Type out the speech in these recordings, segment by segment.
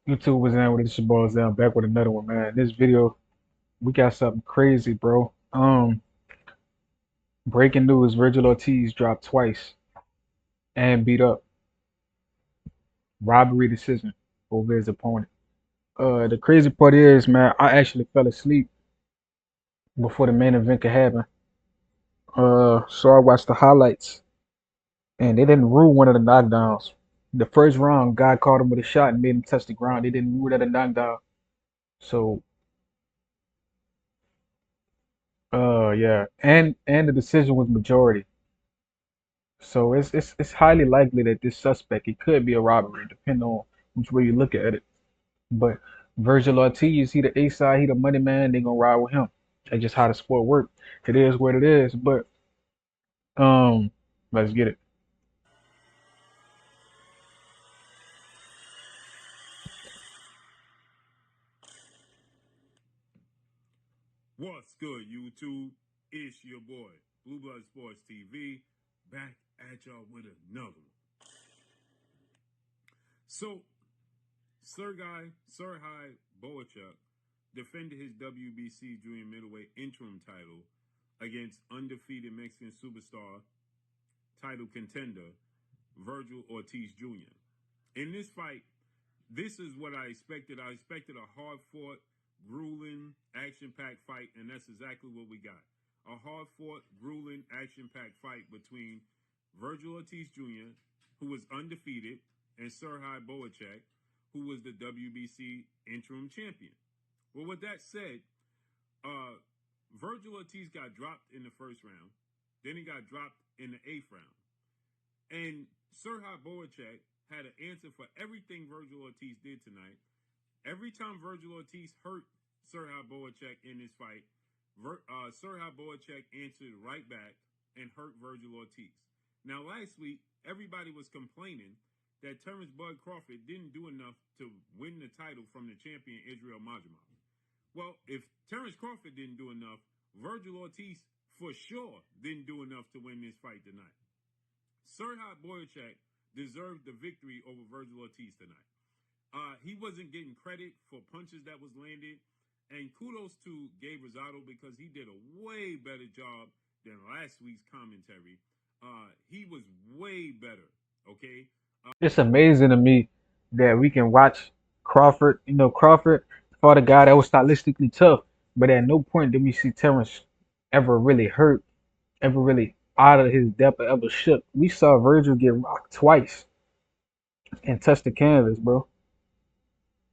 YouTube was in with this balls down back with another one, man. This video, we got something crazy, bro. Breaking news: Vergil Ortiz dropped twice and beat up. Robbery decision over his opponent. The crazy part is, man, I actually fell asleep before the main event could happen. So I watched the highlights, and they didn't rule one of the knockdowns. The first round, guy caught him with a shot and made him touch the ground. They didn't rule that a knockdown. So, yeah, and the decision was majority. So it's highly likely that this suspect it could be a robbery, depending on which way you look at it. But Vergil Ortiz, he the A side, he the money man. They gonna ride with him. That's just how the sport work. It is what it is. But um, let's get it. What's good, YouTube? It's your boy, Blue Blood Sports TV, back at y'all with another one. So, Serhii Bohachuk defended his WBC junior middleweight interim title against undefeated Mexican superstar title contender Vergil Ortiz Jr. In this fight, this is what I expected. I expected a hard-fought, grueling, action-packed fight, and that's exactly what we got. A hard-fought, grueling, action-packed fight between Vergil Ortiz Jr., who was undefeated, and Serhii Bohachuk, who was the WBC interim champion. Well, with that said, uh, Vergil Ortiz got dropped in the first round. Then he got dropped in the eighth round. And Serhii Bohachuk had an answer for everything Vergil Ortiz did tonight. Every time Vergil Ortiz hurt Serhii Bohachuk in this fight, Serhii Bohachuk answered right back and hurt Vergil Ortiz. Now, last week, everybody was complaining that Terrence Bud Crawford didn't do enough to win the title from the champion Israel Majimov. Well, if Terrence Crawford didn't do enough, Vergil Ortiz for sure didn't do enough to win this fight tonight. Serhii Bohachuk deserved the victory over Vergil Ortiz tonight. He wasn't getting credit for punches that was landed, and kudos to Gabe Rosado because he did a way better job than last week's commentary. He was way better. Okay. It's amazing to me that we can watch Crawford. You know, Crawford fought a guy that was stylistically tough, but at no point did we see Terrence ever really hurt, ever really out of his depth, or ever shook. We saw Virgil get rocked twice and touch the canvas, bro.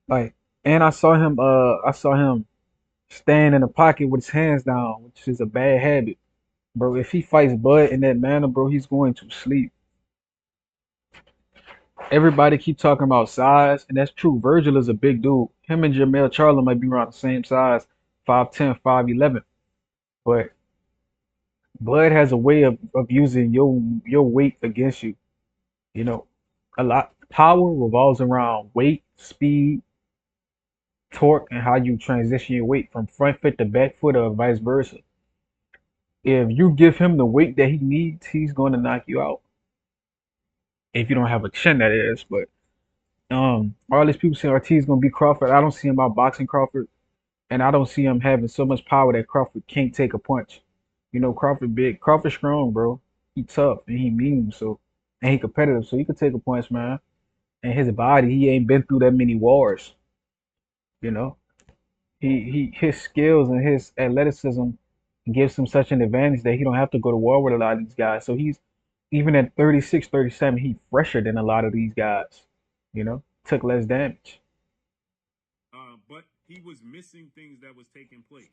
Like, and I saw him stand in the pocket with his hands down, which is a bad habit, bro. If he fights Bud in that manner, bro, he's going to sleep. Everybody keep talking about size, and that's true. Virgil is a big dude. Him and Jamel Charlo might be around the same size, 5'10", 5'11". But Bud has a way of using your weight against you. You know, a lot power revolves around weight, speed, torque, and how you transition your weight from front foot to back foot or vice versa. If you give him the weight that he needs, he's going to knock you out. If you don't have a chin, that is. But all these people say Ortiz gonna beat Crawford. I don't see him outboxing Crawford, and I don't see him having so much power that Crawford can't take a punch. You know, Crawford big, Crawford strong, bro. He tough and he mean, so and he competitive, so he could take a punch, man. And his body, he ain't been through that many wars. You know, he his skills and his athleticism gives him such an advantage that he don't have to go to war with a lot of these guys. So he's even at 36, 37, he fresher than a lot of these guys. You know, took less damage. But he was missing things that was taking place.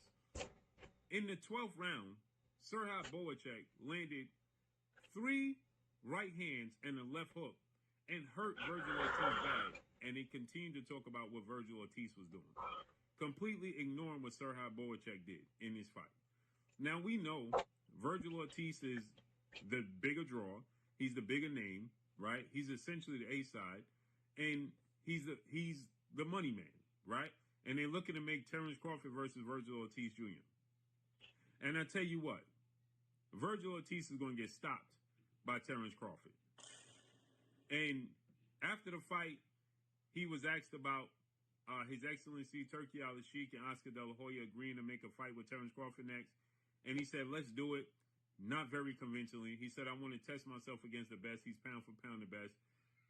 In the 12th round, Serhii Bohachuk landed three right hands and a left hook and hurt Vergil Ortiz bad. And they continued to talk about what Vergil Ortiz was doing, completely ignoring what Serhii Bohachuk did in this fight. Now we know Vergil Ortiz is the bigger draw. He's the bigger name, right? He's essentially the A side, and he's the money man, right? And they're looking to make Terrence Crawford versus Vergil Ortiz Jr. And I tell you what, Vergil Ortiz is going to get stopped by Terrence Crawford. And after the fight, he was asked about His Excellency Turkey Al Sheikh and Oscar De La Hoya agreeing to make a fight with Terrence Crawford next. And he said, let's do it. Not very convincingly. He said, I want to test myself against the best. He's pound for pound the best.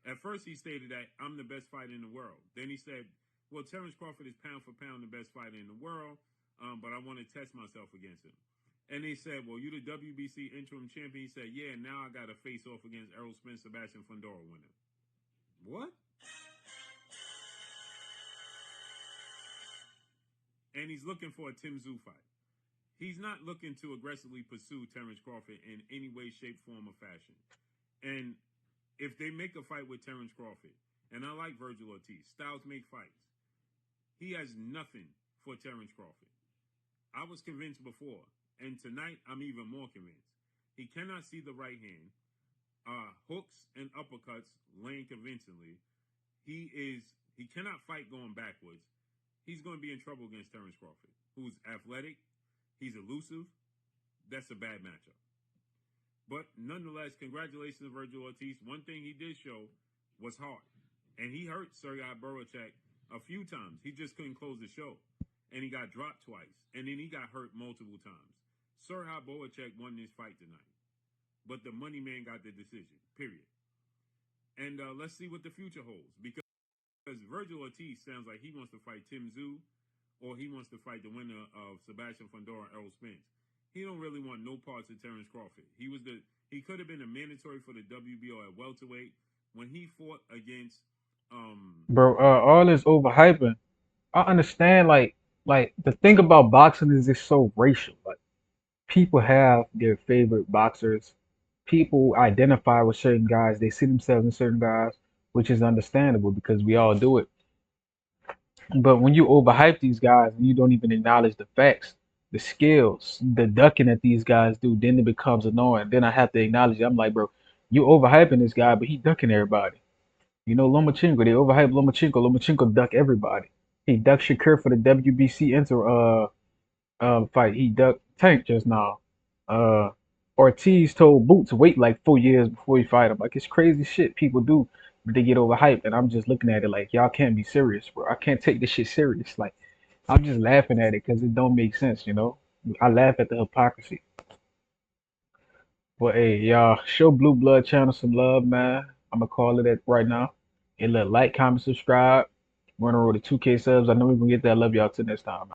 At first, he stated that I'm the best fighter in the world. Then he said, well, Terrence Crawford is pound for pound the best fighter in the world, but I want to test myself against him. And they said, well, you the WBC interim champion. He said, yeah, now I got to face off against Errol Spence, Sebastian Fundora winner. What? And he's looking for a Tim Tszyu fight. He's not looking to aggressively pursue Terrence Crawford in any way, shape, form, or fashion. And if they make a fight with Terrence Crawford, and I like Vergil Ortiz, styles make fights. He has nothing for Terrence Crawford. I was convinced before, and tonight I'm even more convinced. He cannot see the right hand. Hooks and uppercuts laying convincingly. He cannot fight going backwards. He's going to be in trouble against Terrence Crawford, who's athletic. He's elusive. That's a bad matchup. But nonetheless, congratulations to Vergil Ortiz. One thing he did show was heart. And he hurt Serhii Bohachuk a few times. He just couldn't close the show. And he got dropped twice. And then he got hurt multiple times. Serhii Bohachuk won this fight tonight. But the money man got the decision, period. And let's see what the future holds. Because Vergil Ortiz sounds like he wants to fight Tim Tszyu, or he wants to fight the winner of Sebastian Fundora and Errol Spence. He don't really want no parts of Terrence Crawford. He could have been a mandatory for the WBO at welterweight when he fought against Bro, all this overhyping. I understand, like the thing about boxing is it's so racial. Like people have their favorite boxers. People identify with certain guys. They see themselves in certain guys, which is understandable because we all do it. But when you overhype these guys and you don't even acknowledge the facts, the skills, the ducking that these guys do, then it becomes annoying. Then I have to acknowledge it. I'm like, bro, you overhyping this guy, but he ducking everybody. You know, Lomachenko, they overhype Lomachenko. Lomachenko duck everybody. He ducked Shakur for the WBC fight. He ducked Tank just now. Uh, Ortiz told Boots to wait like 4 years before he fight him. Like it's crazy shit people do, but they get overhyped, and I'm just looking at it like y'all can't be serious, bro. I can't take this shit serious. Like I'm just laughing at it because it don't make sense, you know. I laugh at the hypocrisy. But hey, y'all, show Blue Blood channel some love, man. I'm gonna call it at right now. And look, like, comment, subscribe. We're on the road to 2K subs. I know we're gonna get there. I love y'all till next time.